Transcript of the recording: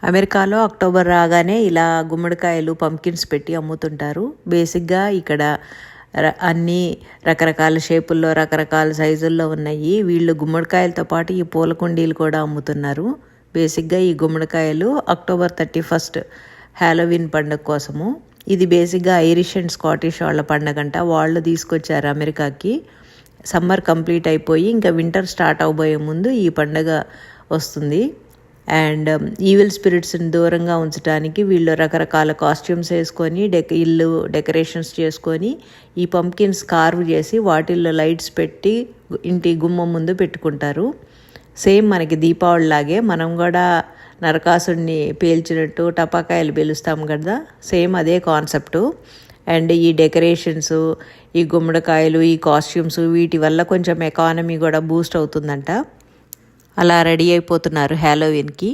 అమెరికాలో అక్టోబర్ రాగానే ఇలా గుమ్మడికాయలు పంకిన్స్ పెట్టి అమ్ముతుంటారు. బేసిక్గా ఇక్కడ అన్ని రకరకాల షేపుల్లో రకరకాల సైజుల్లో ఉన్నాయి. వీళ్ళు గుమ్మడికాయలతో పాటు ఈ పూల కుండీలు కూడా అమ్ముతున్నారు. బేసిక్గా ఈ గుమ్మడికాయలు అక్టోబర్ 31 హ్యాలోవిన్ పండుగ కోసము. ఇది బేసిక్గా ఐరిష్ అండ్ స్కాటిష్ వాళ్ళ పండగంట. వాళ్ళు తీసుకొచ్చారు అమెరికాకి. సమ్మర్ కంప్లీట్ అయిపోయి ఇంకా వింటర్ స్టార్ట్ అవబోయే ముందు ఈ పండగ వస్తుంది. అండ్ ఈవిల్ స్పిరిట్స్ని దూరంగా ఉంచడానికి వీళ్ళు రకరకాల కాస్ట్యూమ్స్ వేసుకొని ఇల్లు డెకరేషన్స్ చేసుకొని ఈ పంకిన్స్ కార్వ్ చేసి వాటిల్లో లైట్స్ పెట్టి ఇంటి గుమ్మం ముందు పెట్టుకుంటారు. సేమ్ మనకి దీపావళి లాగే మనం కూడా నరకాసుడిని పేల్చినట్టు టపాకాయలు పేలుస్తాం కదా, సేమ్ అదే కాన్సెప్టు. అండ్ ఈ డెకరేషన్స్, ఈ గుమ్మడికాయలు, ఈ కాస్ట్యూమ్స్ వీటి వల్ల కొంచెం ఎకానమీ కూడా బూస్ట్ అవుతుందంట. అలా రెడీ అయిపోతున్నారు హ్యాలోవిన్కి.